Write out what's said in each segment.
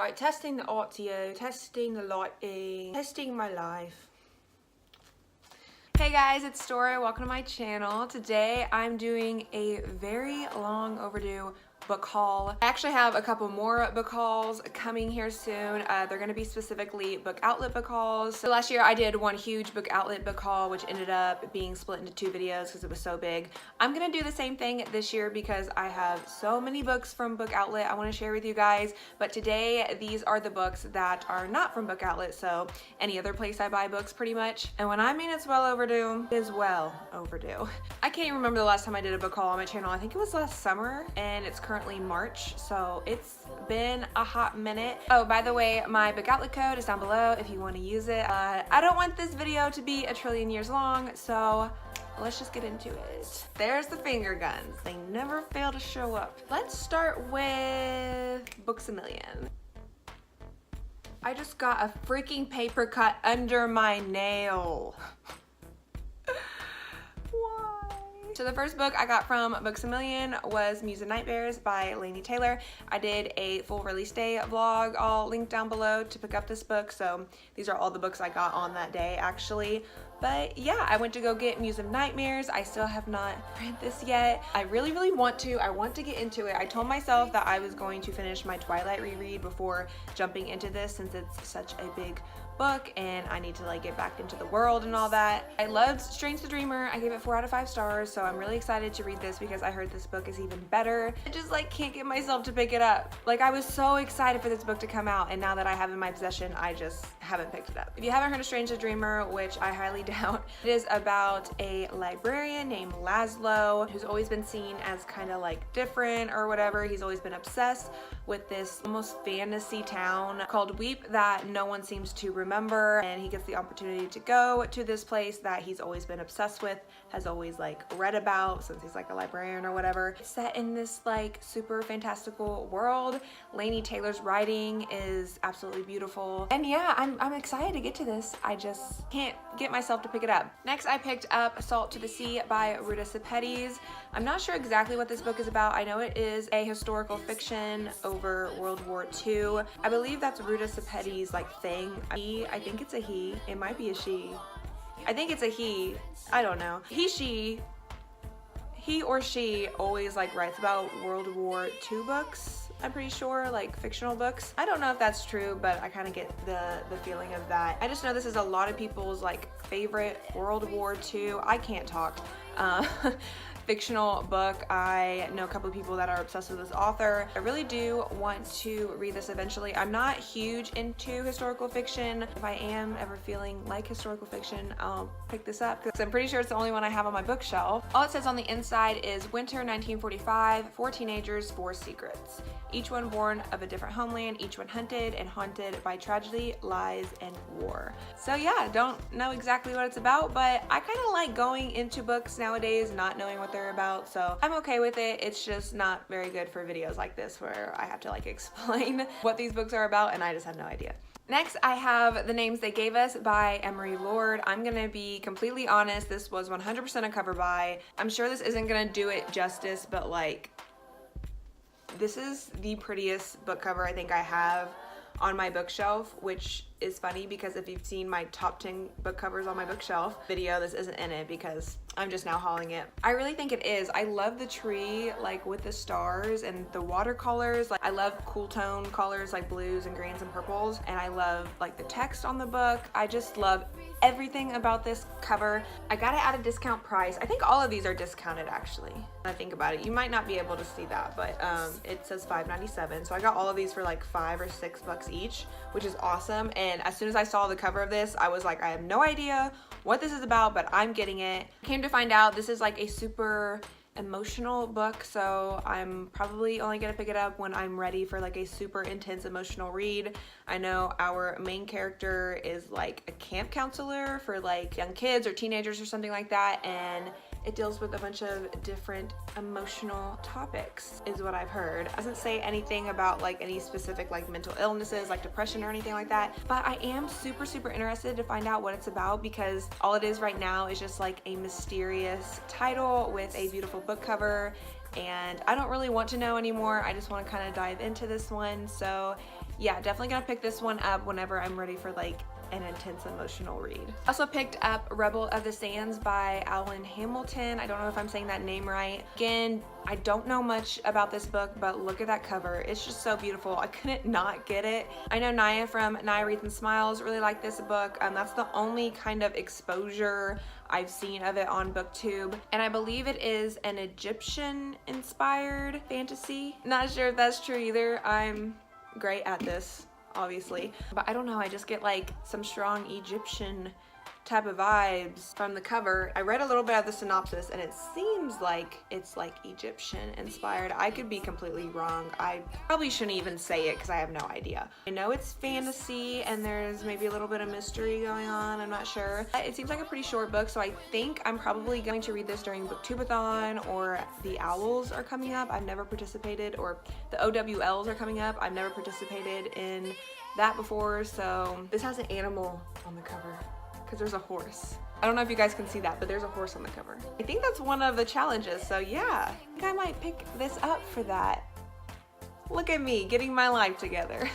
Alright, testing the audio, testing the lighting, testing my life. Hey guys, it's Story. Welcome to my channel. Today I'm doing a very long overdue book haul. I actually have a couple more book hauls coming here soon. They're going to be specifically book outlet book hauls. So last year I did one huge book outlet book haul, which ended up being split into two videos because it was so big. I'm going to do the same thing this year because I have so many books from book outlet I want to share with you guys. But today these are the books that are not from book outlet, so any other place I buy books pretty much. And when I mean it's well overdue, it is well overdue. I can't even remember the last time I did a book haul on my channel. I think it was last summer, and it's currently March, so it's been a hot minute. Oh, by the way, my book outlet code is down below if you want to use it. I don't want this video to be a trillion years long, so let's just get into it. There's the finger guns. They never fail to show up. Let's start with Books A Million. I just got a freaking paper cut under my nail. So the first book I got from Books A Million was Muse and Nightmares by Laini Taylor. I did a full release day vlog. I'll link down below to pick up this book. So these are all the books I got on that day actually. But yeah, I went to go get Muse and Nightmares. I still have not read this yet. I really want to. I want to get into it. I told myself that I was going to finish my Twilight reread before jumping into this since it's such a big book and I need to like get back into the world and all that. I loved Strange the Dreamer. I gave it 4 out of 5 stars, so I'm really excited to read this because I heard this book is even better. I just like can't get myself to pick it up. Like I was so excited for this book to come out, and now that I have it in my possession, I just haven't picked it up. If you haven't heard of Strange the Dreamer, which I highly doubt, it is about a librarian named Laszlo who's always been seen as kind of like different or whatever. He's always been obsessed with this almost fantasy town called Weep that no one seems to remember, and he gets the opportunity to go to this place that he's always been obsessed with, has always like read about since he's like a librarian or whatever. It's set in this like super fantastical world. Laini Taylor's writing is absolutely beautiful, and yeah, I'm excited to get to this. I just can't get myself to pick it up. Next I picked up Salt to the Sea by Russe. I'm not sure exactly what this book is about. I know it is a historical fiction over World War II. I believe that's Russe's like thing. I think it's a he. It might be a she. I think it's a he. I don't know. He or she always like writes about World War II books. I'm pretty sure, like fictional books. I don't know if that's true, but I kind of get the feeling of that. I just know this is a lot of people's like favorite World War II. I can't talk. Fictional book. I know a couple of people that are obsessed with this author. I really do want to read this eventually. I'm not huge into historical fiction. If I am ever feeling like historical fiction, I'll pick this up because I'm pretty sure it's the only one I have on my bookshelf. All it says on the inside is Winter 1945, 4 teenagers, 4 secrets. Each one born of a different homeland, each one hunted and haunted by tragedy, lies, and war. So yeah, don't know exactly what it's about, but I kind of like going into books nowadays not knowing what they're about, so I'm okay with it. It's just not very good for videos like this where I have to like explain what these books are about and I just have no idea. Next, I have The Names They Gave Us by Emery Lord. I'm gonna be completely honest, this was 100% a cover buy. I'm sure this isn't gonna do it justice, but like, this is the prettiest book cover I think I have on my bookshelf, which is funny because if you've seen my top 10 book covers on my bookshelf video, this isn't in it because I'm just now hauling it. I really think it is. I love the tree like with the stars and the watercolors. Like I love cool tone colors like blues and greens and purples, and I love like the text on the book. I just love everything about this cover. I got it at a discount price. I think all of these are discounted actually. When I think about it, you might not be able to see that, but it says $5.97. So I got all of these for like $5 or $6 each, which is awesome. And as soon as I saw the cover of this, I was like, I have no idea what this is about, but I'm getting it. Came to find out this is like a super emotional book, so I'm probably only gonna pick it up when I'm ready for like a super intense emotional read. I know our main character is like a camp counselor for like young kids or teenagers or something like that, and it deals with a bunch of different emotional topics is what I've heard. It doesn't say anything about like any specific like mental illnesses like depression or anything like that, but I am super interested to find out what it's about because all it is right now is just like a mysterious title with a beautiful book cover, and I don't really want to know anymore. I just want to kind of dive into this one. So yeah, definitely gonna pick this one up whenever I'm ready for like an intense emotional read. Also picked up Rebel of the Sands by Alan Hamilton. I don't know if I'm saying that name right. Again, I don't know much about this book, but look at that cover. It's just so beautiful. I couldn't not get it. I know Naya from Naya Reads and Smiles really liked this book. That's the only kind of exposure I've seen of it on BookTube. And I believe it is an Egyptian inspired fantasy. Not sure if that's true either. I'm great at this, obviously, but I don't know, I just get like some strong Egyptian type of vibes from the cover. I read a little bit of the synopsis and it seems like it's like Egyptian inspired. I could be completely wrong. I probably shouldn't even say it because I have no idea. I know it's fantasy and there's maybe a little bit of mystery going on, I'm not sure. It seems like a pretty short book, so I think I'm probably going to read this during Booktubeathon, or the Owls are coming up. I've never participated, or the OWLs are coming up. I've never participated in that before, so this has an animal on the cover. Because there's a horse. I don't know if you guys can see that, but there's a horse on the cover. I think that's one of the challenges, so yeah. I think I might pick this up for that. Look at me, getting my life together.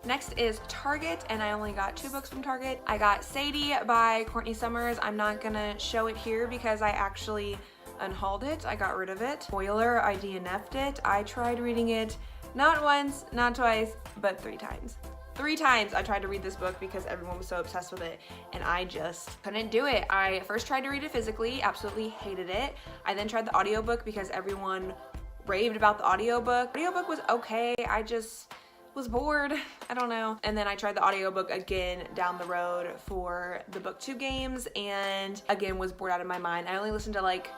Next is Target, and I only got 2 books from Target. I got Sadie by Courtney Summers. I'm not gonna show it here because I actually unhauled it. I got rid of it. Spoiler, I DNF'd it. I tried reading it not once, not twice, but 3 times. 3 times I tried to read this book because everyone was so obsessed with it and I just couldn't do it. I first tried to read it physically, absolutely hated it. I then tried the audiobook because everyone raved about the audiobook. The audiobook was okay, I just was bored, I don't know. And then I tried the audiobook again down the road for the BookTube games and again was bored out of my mind. I only listened to like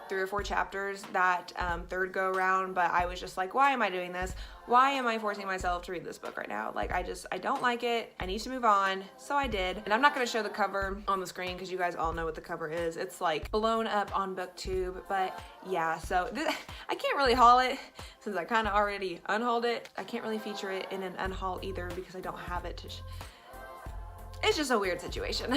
3 or 4 chapters that third go around, but I was just like, why am I doing this? Why am I forcing myself to read this book right now? Like, I don't like it. I need to move on. So I did. And I'm not gonna show the cover on the screen because you guys all know what the cover is. It's like blown up on BookTube, but yeah, so I can't really haul it since I kind of already unhauled it. I can't really feature it in an unhaul either because I don't have it to it's just a weird situation.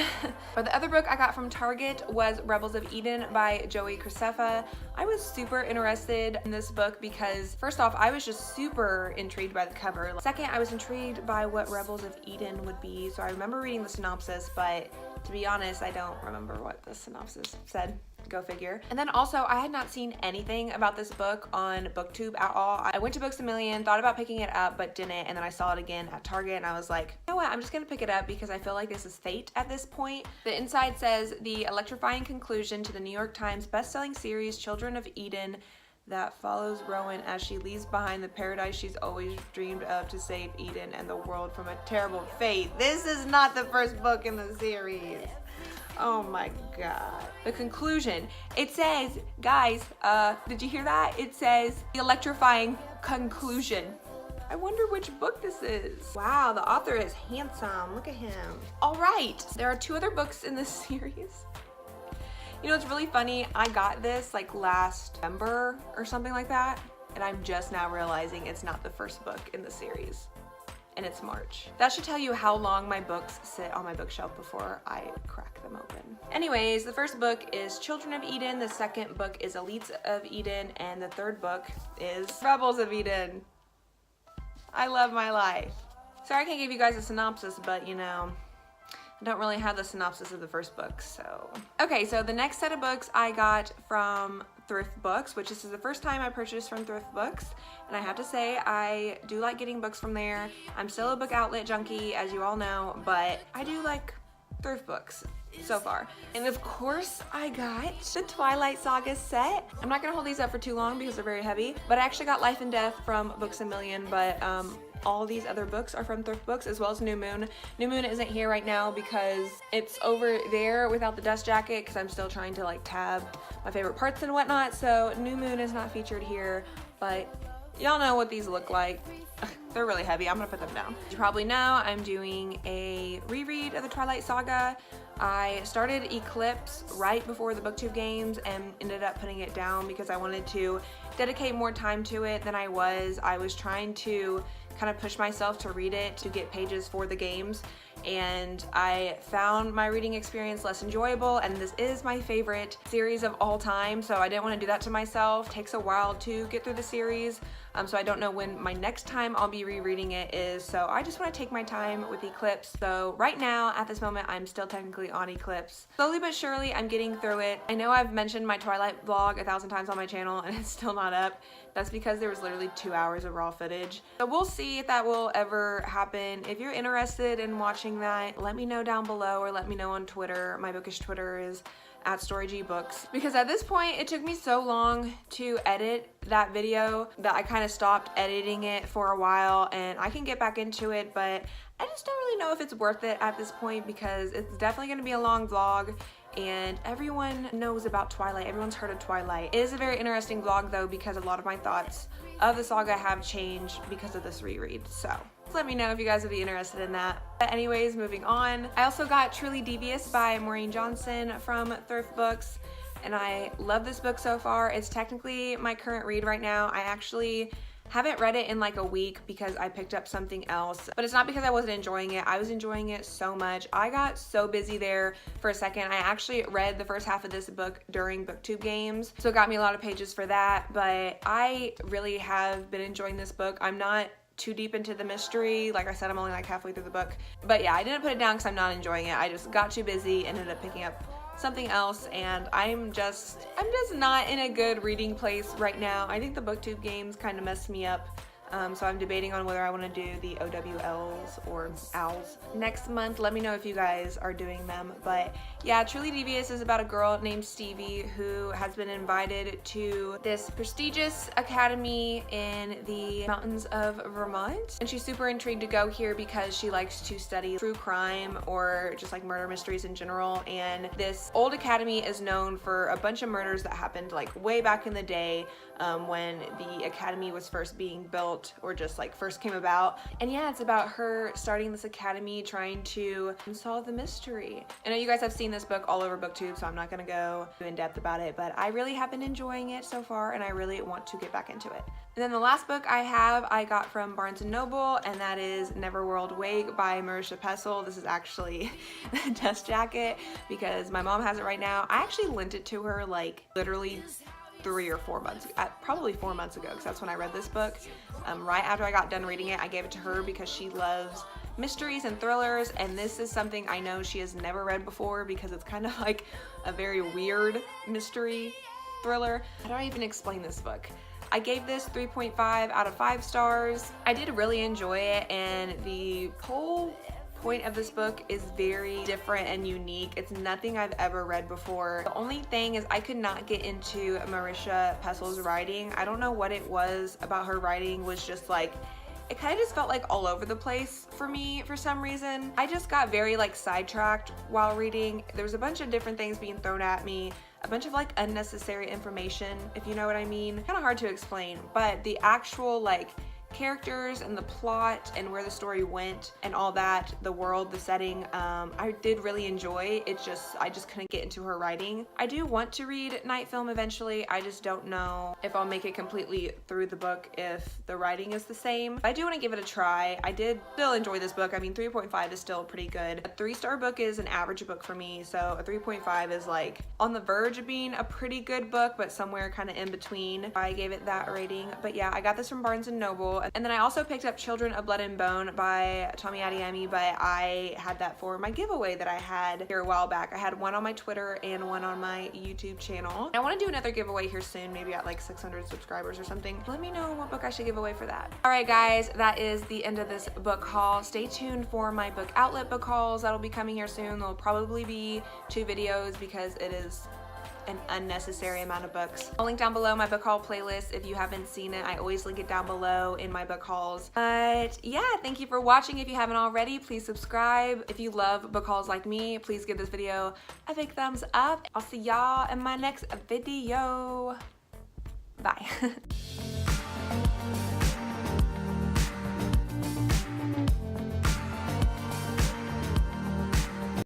But the other book I got from Target was Rebels of Eden by Joey Graceffa. I was super interested in this book because first off, I was just super intrigued by the cover. Second, I was intrigued by what Rebels of Eden would be. So I remember reading the synopsis, but to be honest, I don't remember what the synopsis said. Go figure. And then also, I had not seen anything about this book on BookTube at all. I went to Books A Million, thought about picking it up, but didn't, and then I saw it again at Target, and I was like, you know what, I'm just gonna pick it up because I feel like this is fate at this point. The inside says, the electrifying conclusion to the New York Times best-selling series Children of Eden that follows Rowan as she leaves behind the paradise she's always dreamed of to save Eden and the world from a terrible fate. This is not the first book in the series. Oh my god. The conclusion. It says, guys, did you hear that? It says the electrifying conclusion. I wonder which book this is. Wow, the author is handsome. Look at him. All right, there are 2 other books in this series. You know, it's really funny. I got this like last November or something like that, and I'm just now realizing it's not the first book in the series. And it's March. That should tell you how long my books sit on my bookshelf before I crack them open. Anyways, the first book is Children of Eden, the second book is Elites of Eden, and the third book is Rebels of Eden. I love my life. Sorry I can't give you guys a synopsis, but you know, I don't really have the synopsis of the first book, so. Okay, so the next set of books I got from Thrift Books, which this is the first time I purchased from Thrift Books, and I have to say I do like getting books from there. I'm still a book outlet junkie, as you all know, but I do like Thrift Books so far. And of course I got the Twilight Saga set. I'm not gonna hold these up for too long because they're very heavy, but I actually got Life and Death from Books A Million, but all these other books are from Thrift Books, as well as New Moon. New Moon isn't here right now because it's over there without the dust jacket because I'm still trying to like tab my favorite parts and whatnot, so New Moon is not featured here, but y'all know what these look like. They're really heavy. I'm gonna put them down. You probably know I'm doing a reread of the Twilight Saga. I started Eclipse right before the BookTube games and ended up putting it down because I wanted to dedicate more time to it than I was. I was trying to kind of push myself to read it to get pages for the games, and I found my reading experience less enjoyable, and this is my favorite series of all time, so I didn't want to do that to myself. It takes a while to get through the series, so I don't know when my next time I'll be rereading it is, so I just want to take my time with Eclipse. So right now, at this moment, I'm still technically on Eclipse. Slowly but surely, I'm getting through it. I know I've mentioned my Twilight vlog 1,000 times on my channel, and it's still not up. That's because there was literally 2 hours of raw footage. So we'll see if that will ever happen. If you're interested in watching that, let me know down below, or let me know on Twitter. My bookish Twitter is @StorryGBooks, because at this point it took me so long to edit that video that I kind of stopped editing it for a while, and I can get back into it, but I just don't really know if it's worth it at this point, because it's definitely going to be a long vlog, and everyone knows about Twilight. Everyone's heard of Twilight. It is a very interesting vlog though, because a lot of my thoughts of the saga have changed because of this reread. So let me know if you guys would be interested in that. But anyways, moving on. I also got Truly Devious by Maureen Johnson from Thrift Books, and I love this book so far. It's technically my current read right now. I actually haven't read it in like a week because I picked up something else, but it's not because I wasn't enjoying it. I was enjoying it so much. I got so busy there for a second. I actually read the first half of this book during booktube games, so it got me a lot of pages for that, but I really have been enjoying this book. I'm not too deep into the mystery. Like I said, I'm only like halfway through the book, but yeah, I didn't put it down because I'm not enjoying it. I just got too busy, ended up picking up something else, and I'm just not in a good reading place right now. I think the booktube games kind of messed me up. So I'm debating on whether I want to do the OWLs or OWLs next month. Let me know if you guys are doing them. But yeah, Truly Devious is about a girl named Stevie who has been invited to this prestigious academy in the mountains of Vermont. And she's super intrigued to go here because she likes to study true crime or just like murder mysteries in general. And this old academy is known for a bunch of murders that happened like way back in the day, when the academy was first being built or just like first came about. And yeah, it's about her starting this academy, trying to solve the mystery. I know you guys have seen this book all over booktube, so I'm not gonna go too in depth about it, but I really have been enjoying it so far, and I really want to get back into it. And then the last book I got from Barnes & Noble, and that is Neverworld Wake by Marisha Pessl. This is actually the dust jacket because my mom has it right now. I actually lent it to her like literally 3 or 4 months, probably 4 months ago, because that's when I read this book. Right after I got done reading it, I gave it to her because she loves mysteries and thrillers, and this is something I know she has never read before because it's kind of like a very weird mystery thriller. How do I even explain this book? I gave this 3.5 out of 5 stars. I did really enjoy it, and the whole point of this book is very different and unique. It's nothing I've ever read before. The only thing is I could not get into Marisha Pessl's writing. I don't know what it was about her writing, was just like, it kind of just felt like all over the place for me for some reason. I just got very like sidetracked while reading. There was a bunch of different things being thrown at me, a bunch of like unnecessary information, if you know what I mean. Kind of hard to explain, but the actual like characters and the plot and where the story went and all that, the world, the setting, I did really enjoy. I just couldn't get into her writing. I do want to read Night Film eventually. I just don't know if I'll make it completely through the book if the writing is the same. I do want to give it a try. I did still enjoy this book. I mean, 3.5 is still pretty good. A 3-star book is an average book for me, so a 3.5 is like on the verge of being a pretty good book, but somewhere kind of in between. I gave it that rating. But yeah, I got this from Barnes & Noble. And then I also picked up Children of Blood and Bone by Tommy Adeyemi, but I had that for my giveaway that I had here a while back. I had one on my Twitter and one on my YouTube channel. I want to do another giveaway here soon, maybe at like 600 subscribers or something. Let me know what book I should give away for that. All right, guys, that is the end of this book haul. Stay tuned for my book outlet book hauls that'll be coming here soon. There'll probably be 2 videos because it is an unnecessary amount of books. I'll link down below my book haul playlist if you haven't seen it. I always link it down below in my book hauls. But yeah, thank you for watching. If you haven't already, please subscribe. If you love book hauls like me, please give this video a big thumbs up. I'll see y'all in my next video. Bye.